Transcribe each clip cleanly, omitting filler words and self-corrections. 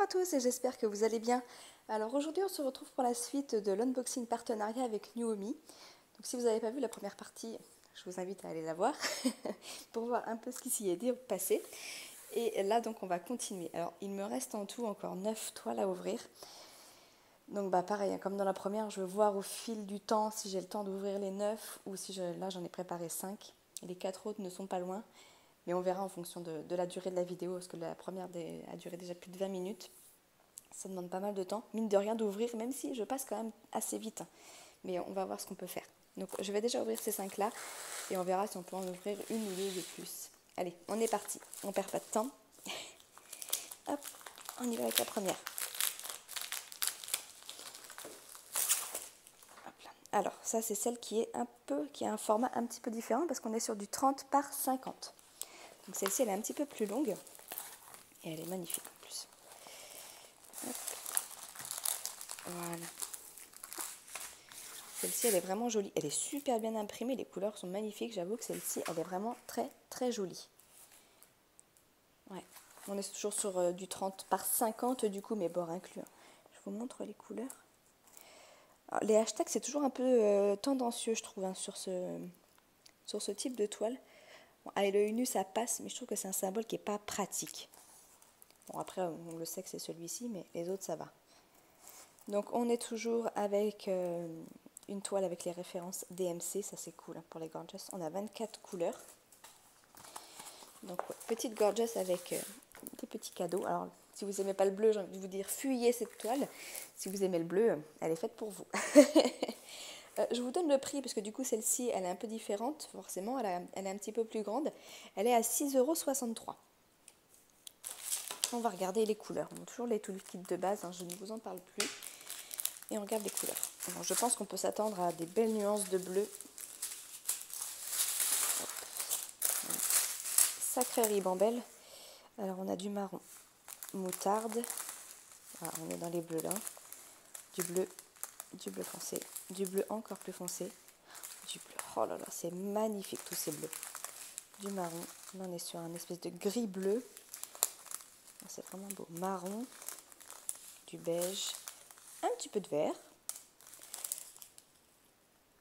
à tous et j'espère que vous allez bien. Alors aujourd'hui on se retrouve pour la suite de l'unboxing partenariat avec Nuomi. Donc si vous n'avez pas vu la première partie, je vous invite à aller la voir pour voir un peu ce qui s'y est dit au passé. Et là donc on va continuer. Alors il me reste en tout encore 9 toiles à ouvrir. Donc pareil, comme dans la première, je vais voir au fil du temps si j'ai le temps d'ouvrir les 9 ou si là j'en ai préparé 5. Et les 4 autres ne sont pas loin. Mais on verra en fonction de la durée de la vidéo, parce que la première a duré déjà plus de 20 minutes. Ça demande pas mal de temps, mine de rien d'ouvrir, même si je passe quand même assez vite. Mais on va voir ce qu'on peut faire. Donc je vais déjà ouvrir ces 5 là, et on verra si on peut en ouvrir une ou deux de plus. Allez, on est parti, on perd pas de temps. Hop, on y va avec la première. Hop là. Alors, ça c'est celle qui a un format un petit peu différent, parce qu'on est sur du 30 par 50. Donc celle-ci, elle est un petit peu plus longue. Et elle est magnifique en plus. Hop. Voilà. Celle-ci, elle est vraiment jolie. Elle est super bien imprimée. Les couleurs sont magnifiques. J'avoue que celle-ci, elle est vraiment très, très jolie. Ouais. On est toujours sur du 30 par 50 du coup, mais bords inclus. Je vous montre les couleurs. Alors, les hashtags, c'est toujours un peu tendancieux, je trouve, hein, sur ce type de toile. Bon, à l'œil nu, ça passe, mais je trouve que c'est un symbole qui n'est pas pratique. Bon, après, on le sait que c'est celui-ci, mais les autres, ça va. Donc, on est toujours avec une toile avec les références DMC. Ça, c'est cool hein, pour les gorgeous. On a 24 couleurs. Donc, ouais, petite gorgeous avec des petits cadeaux. Alors, si vous n'aimez pas le bleu, j'ai envie de vous dire, fuyez cette toile. Si vous aimez le bleu, elle est faite pour vous. Je vous donne le prix, parce que du coup, celle-ci, elle est un peu différente, forcément. Elle est un petit peu plus grande. Elle est à 6,63 €. On va regarder les couleurs. Bon, toujours les toolkits de base, hein, je ne vous en parle plus. Et on regarde les couleurs. Alors, je pense qu'on peut s'attendre à des belles nuances de bleu. Hop. Sacrée ribambelle. Alors, on a du marron moutarde. Voilà, on est dans les bleus là. Du bleu foncé, du bleu encore plus foncé, du bleu. Oh là là, c'est magnifique tous ces bleus. Du marron. Là, on est sur un espèce de gris bleu. C'est vraiment beau. Marron, du beige, un petit peu de vert.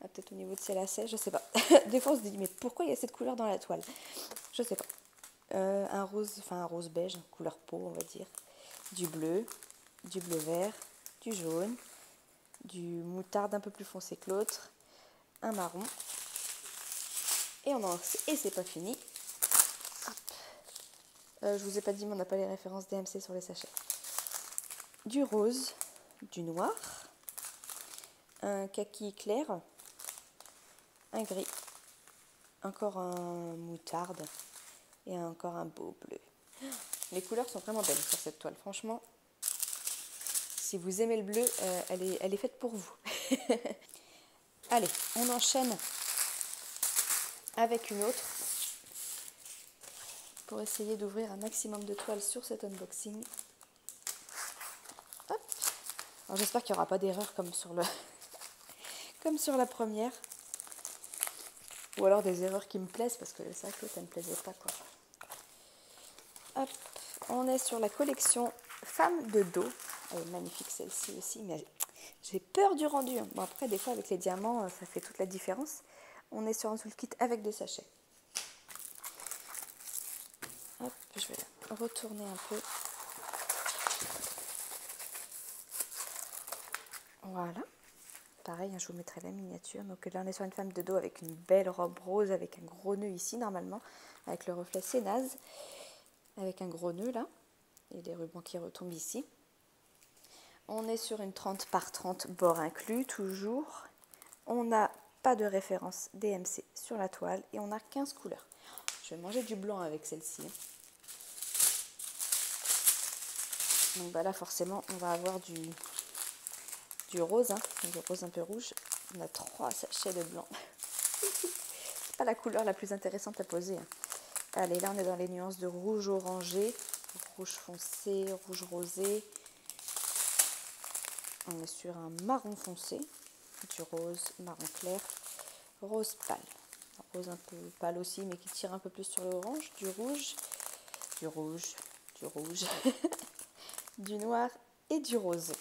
Ah, peut-être au niveau de ciel à sèche, je sais pas. Des fois, on se dit, mais pourquoi il y a cette couleur dans la toile? Je sais pas. Un rose beige, couleur peau, on va dire. Du bleu vert, du jaune, du moutarde un peu plus foncé que l'autre, un marron. Et c'est pas fini. Je vous ai pas dit, mais on n'a pas les références DMC sur les sachets. Du rose, du noir, un kaki clair, un gris, encore un moutarde et encore un beau bleu. Les couleurs sont vraiment belles sur cette toile. Franchement, si vous aimez le bleu, elle est faite pour vous. Allez, on enchaîne avec une autre pour essayer d'ouvrir un maximum de toiles sur cet unboxing. Hop. Alors j'espère qu'il n'y aura pas d'erreur comme sur la première. Ou alors des erreurs qui me plaisent, parce que c'est vrai que l'autre, elle ne me plaisait pas, quoi. Hop, on est sur la collection Femme de dos. Elle est magnifique celle-ci aussi, mais j'ai peur du rendu. Bon, après, des fois, avec les diamants, ça fait toute la différence. On est sur un toolkit avec des sachets. Hop, je vais la retourner un peu. Voilà. Pareil, je vous mettrai la miniature. Donc là, on est sur une femme de dos avec une belle robe rose, avec un gros nœud ici, normalement, avec le reflet Sénaz, avec un gros nœud là, et des rubans qui retombent ici. On est sur une 30 par 30, bord inclus, toujours. On n'a pas de référence DMC sur la toile, et on a 15 couleurs. Je vais manger du blanc avec celle-ci. Donc là, forcément, on va avoir du rose, hein, du rose un peu rouge. On a 3 sachets de blanc. C'est pas la couleur la plus intéressante à poser. Hein. Allez, là on est dans les nuances de rouge orangé, rouge foncé, rouge rosé. On est sur un marron foncé, du rose, marron clair, rose pâle. Rose un peu pâle aussi, mais qui tire un peu plus sur l'orange, du rouge, du rouge, du rouge. du noir et du rose.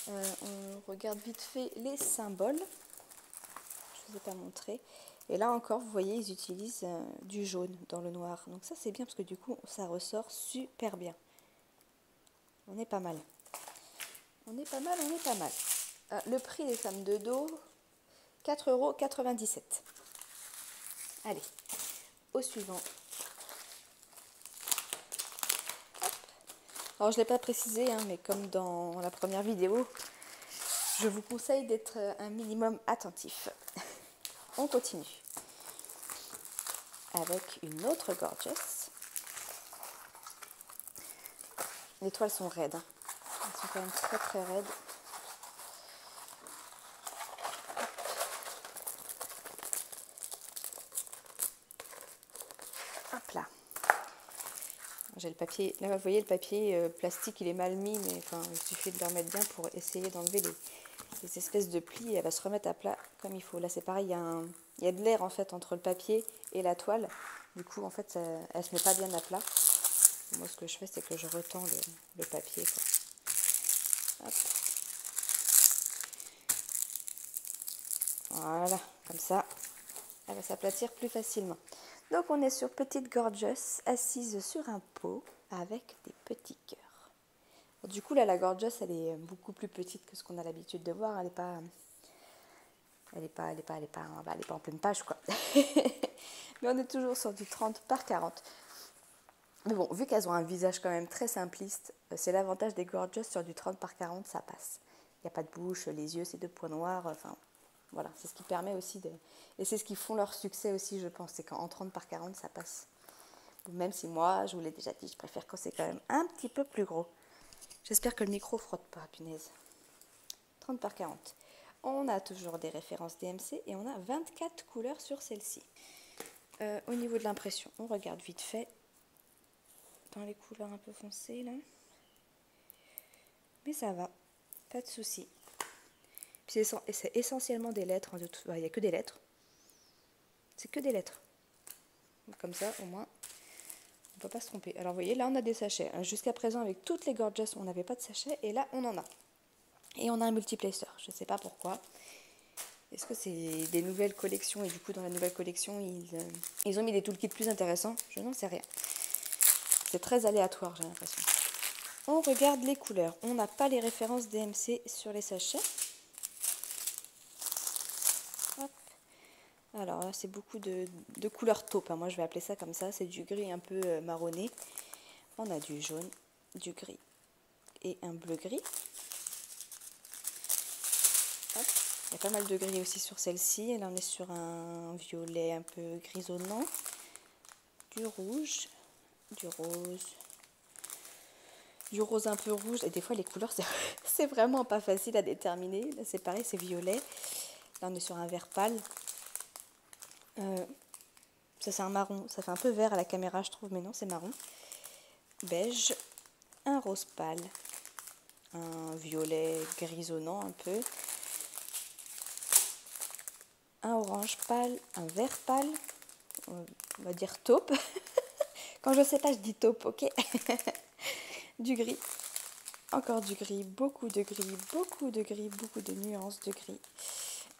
On regarde vite fait les symboles. Je ne vous ai pas montré. Et là encore, vous voyez, ils utilisent du jaune dans le noir. Donc ça, c'est bien parce que du coup, ça ressort super bien. On est pas mal. On est pas mal, on est pas mal. Le prix des femmes de dos, 4,97 €. Allez, au suivant. Hop. Alors, je ne l'ai pas précisé, hein, mais comme dans la première vidéo, je vous conseille d'être un minimum attentif. On continue avec une autre Gorgeous. Les toiles sont raides. Hein. Elles sont quand même très très raides. Hop là. J'ai le papier. Là, vous voyez, le papier plastique, il est mal mis, mais enfin, il suffit de le remettre bien pour essayer d'enlever les espèces de plis. Elle va se remettre à plat comme il faut. Là, c'est pareil, il y a de l'air en fait entre le papier et la toile. Du coup, en fait, elle se met pas bien à plat. Moi, ce que je fais, c'est que je retends le papier, quoi. Hop. Voilà, comme ça, elle va s'aplatir plus facilement. Donc, on est sur Petite Gorgeous, assise sur un pot avec des petits cœurs. Du coup, là, la Gorgeous, elle est beaucoup plus petite que ce qu'on a l'habitude de voir. Elle est pas en pleine page, quoi. Mais on est toujours sur du 30 par 40. Mais bon, vu qu'elles ont un visage quand même très simpliste, c'est l'avantage des Gorgeous sur du 30 par 40, ça passe. Il n'y a pas de bouche, les yeux, c'est 2 points noirs, enfin, voilà. C'est ce qui permet aussi de... Et c'est ce qui font leur succès aussi, je pense, c'est qu'en 30 par 40, ça passe. Même si moi, je vous l'ai déjà dit, je préfère quand c'est quand même un petit peu plus gros. J'espère que le micro frotte pas, punaise. 30 par 40. On a toujours des références DMC et on a 24 couleurs sur celle-ci. Au niveau de l'impression, on regarde vite fait. Dans les couleurs un peu foncées, là. Mais ça va, pas de souci. Puis c'est essentiellement des lettres. Il n'y a que des lettres. C'est que des lettres. Comme ça, au moins, on ne peut pas se tromper. Alors, vous voyez, là, on a des sachets. Jusqu'à présent, avec toutes les Gorgeous, on n'avait pas de sachet. Et là, on en a. Et on a un multiplacer. Je ne sais pas pourquoi. Est-ce que c'est des nouvelles collections? Et du coup, dans la nouvelle collection, ils ont mis des toolkits plus intéressants? Je n'en sais rien. C'est très aléatoire, j'ai l'impression. On regarde les couleurs. On n'a pas les références DMC sur les sachets. Hop. Alors là, c'est beaucoup de couleurs taupe. Moi, je vais appeler ça comme ça. C'est du gris un peu marronné. On a du jaune, du gris et un bleu-gris. Il y a pas mal de gris aussi sur celle-ci. Et là, on est sur un violet un peu grisonnant. Du rouge, du rose un peu rouge. Et des fois, les couleurs, c'est vraiment pas facile à déterminer. Là, c'est pareil, c'est violet. Là, on est sur un vert pâle. Ça, c'est un marron. Ça fait un peu vert à la caméra, je trouve, mais non, c'est marron. Beige, un rose pâle, un violet grisonnant un peu, un orange pâle, un vert pâle, on va dire taupe. Quand je sais pas, je dis taupe, ok. Du gris, encore du gris, beaucoup de gris, beaucoup de gris, beaucoup de nuances de gris.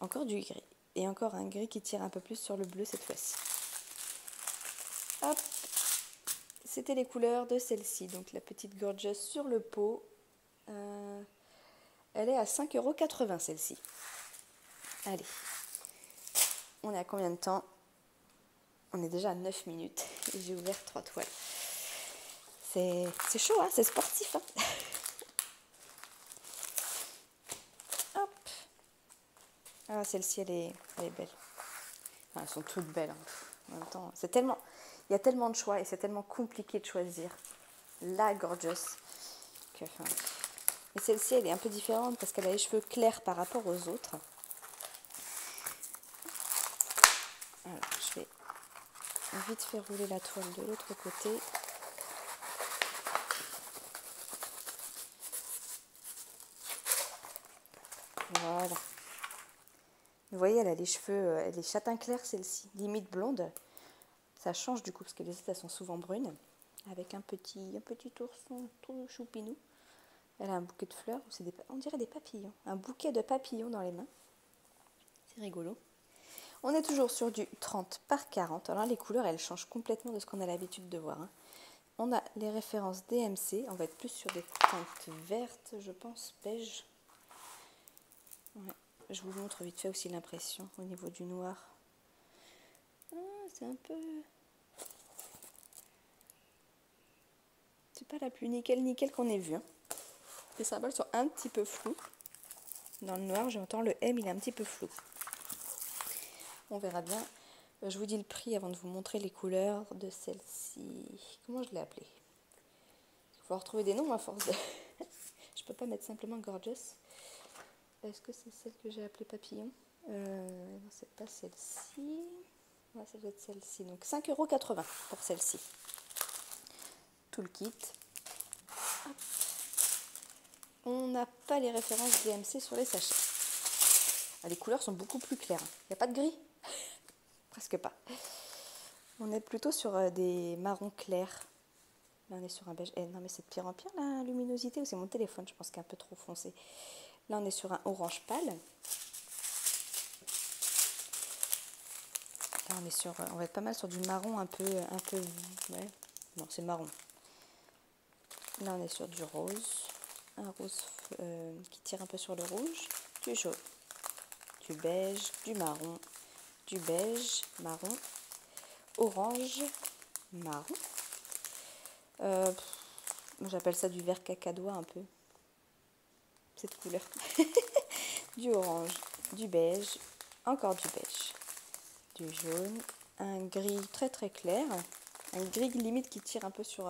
Encore du gris. Et encore un gris qui tire un peu plus sur le bleu cette fois-ci. Hop, c'était les couleurs de celle-ci. Donc la petite Gorgeous sur le pot. Elle est à 5,80 € celle-ci. Allez. On est à combien de temps? On est déjà à 9 minutes. Et j'ai ouvert 3 toiles. C'est chaud, hein, c'est sportif. Hein. Hop. Ah, celle-ci, elle est belle. Enfin, elles sont toutes belles. Hein. En même temps, il y a tellement de choix et c'est tellement compliqué de choisir la Gorgeous. Que, enfin, et celle-ci, elle est un peu différente parce qu'elle a les cheveux clairs par rapport aux autres. Alors, je vais vite faire rouler la toile de l'autre côté. Voilà. Vous voyez, elle a les cheveux, elle est châtain clair celle-ci, limite blonde. Ça change du coup parce que les autres elles sont souvent brunes. avec un petit ourson tout choupinou. Elle a un bouquet de fleurs, on dirait des papillons, un bouquet de papillons dans les mains. C'est rigolo. On est toujours sur du 30 par 40. Alors les couleurs, elles changent complètement de ce qu'on a l'habitude de voir. On a les références DMC. On va être plus sur des teintes vertes, je pense, beige. Ouais. Je vous montre vite fait aussi l'impression au niveau du noir. C'est un peu... C'est pas la plus nickel qu'on ait vue. Les symboles sont un petit peu flous. Dans le noir, j'entends le M, il est un petit peu flou. On verra bien. Je vous dis le prix avant de vous montrer les couleurs de celle-ci. Comment je l'ai appelée? Il faut retrouver des noms à force de... Je peux pas mettre simplement Gorgeous. Est-ce que c'est celle que j'ai appelée Papillon? Non, c'est pas celle-ci. Ouais, ça doit être celle-ci. Donc 5,80 € pour celle-ci. Tout le kit. Hop. On n'a pas les références DMC sur les sachets. Les couleurs sont beaucoup plus claires. Il n'y a pas de gris. Presque pas. On est plutôt sur des marrons clairs. Là, on est sur un beige. Non, mais c'est de pire en pire la luminosité, ou c'est mon téléphone, je pense, qui est un peu trop foncé. Là, on est sur un orange pâle. Là, on va être pas mal sur du marron un peu ouais. Non, c'est marron. Là, on est sur du rose. Un rose qui tire un peu sur le rouge. Du jaune. Du beige. Du marron. Du beige. Marron. Orange. Marron. J'appelle ça du vert cacadois un peu. Cette couleur. Du orange. Du beige. Encore du beige. Du jaune. Un gris très très clair. Un gris limite qui tire un peu sur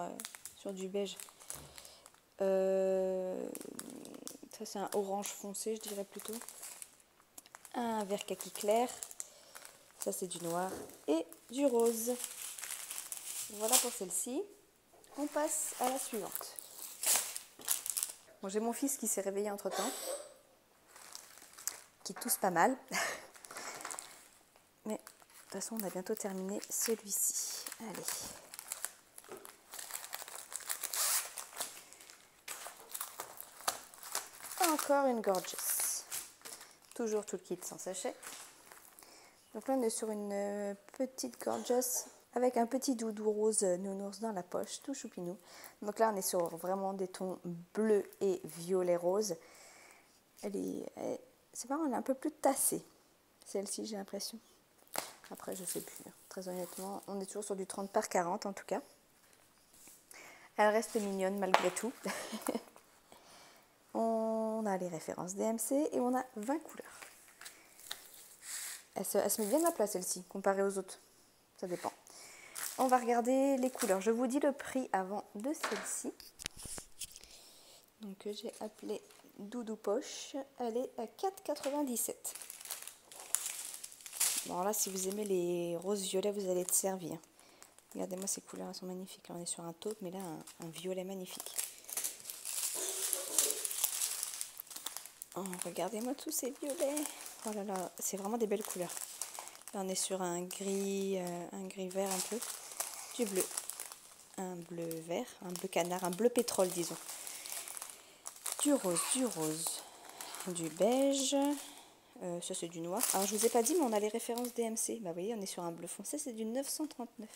du beige. Ça c'est un orange foncé, je dirais plutôt. Un vert kaki clair. Ça c'est du noir. Et du rose. Voilà pour celle-ci. On passe à la suivante. Bon, j'ai mon fils qui s'est réveillé entre temps. Qui tousse pas mal. Mais de toute façon on a bientôt terminé celui-ci. Allez. Encore une Gorgeous. Toujours tout le kit sans sachet. Donc là on est sur une petite Gorgeous avec un petit doudou rose nounours dans la poche, tout choupinou. Donc là on est sur vraiment des tons bleu et violet rose. C'est marrant, elle est un peu plus tassée. Celle-ci j'ai l'impression. Après je sais plus, très honnêtement. On est toujours sur du 30 par 40 en tout cas. Elle reste mignonne malgré tout. On a les références DMC et on a 20 couleurs. Elle se met bien à la place celle-ci, comparée aux autres. Ça dépend. On va regarder les couleurs. Je vous dis le prix avant de celle-ci. Donc j'ai appelé Doudou Poche. Elle est à 4,97 €. Bon là, si vous aimez les roses violets, vous allez être servi. Regardez-moi ces couleurs, elles sont magnifiques. Là, on est sur un taupe, mais là, un violet magnifique. Oh, regardez-moi tous ces violets. Oh là là, c'est vraiment des belles couleurs. Là, on est sur un gris vert un peu. Du bleu. Un bleu vert, un bleu canard, un bleu pétrole, disons. Du rose, du beige. Ça, c'est du noir. Alors, je vous ai pas dit, mais on a les références DMC. Bah, vous voyez, on est sur un bleu foncé, c'est du 939.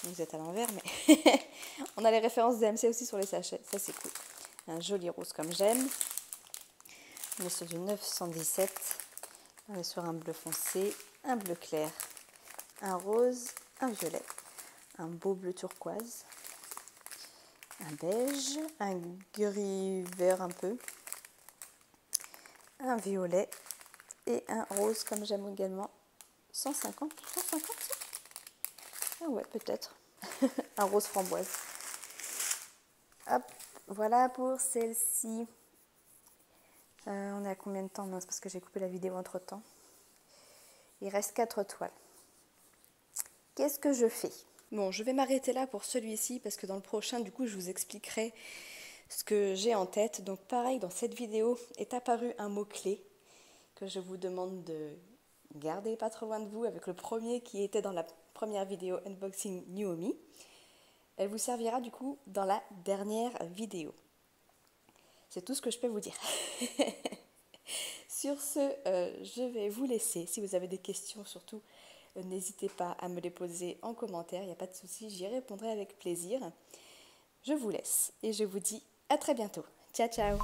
Vous êtes à l'envers, mais on a les références DMC aussi sur les sachets. Ça, c'est cool. Un joli rose comme j'aime. On est sur du 917. On est sur un bleu foncé, un bleu clair, un rose, un violet, un beau bleu turquoise, un beige, un gris vert un peu, un violet et un rose comme j'aime également. 150 ça? Ah ouais, peut-être. Un rose framboise. Hop, voilà pour celle-ci. On est à combien de temps? Non, c'est parce que j'ai coupé la vidéo entre temps. Il reste 4 toiles. Qu'est-ce que je fais? Bon, je vais m'arrêter là pour celui-ci parce que dans le prochain, du coup, je vous expliquerai ce que j'ai en tête. Donc pareil, dans cette vidéo est apparu un mot-clé que je vous demande de garder pas trop loin de vous avec le premier qui était dans la première vidéo Unboxing Nuomi. Elle vous servira du coup dans la dernière vidéo. C'est tout ce que je peux vous dire. Sur ce, je vais vous laisser. Si vous avez des questions, surtout, n'hésitez pas à me les poser en commentaire. Il n'y a pas de souci, j'y répondrai avec plaisir. Je vous laisse et je vous dis à très bientôt. Ciao, ciao!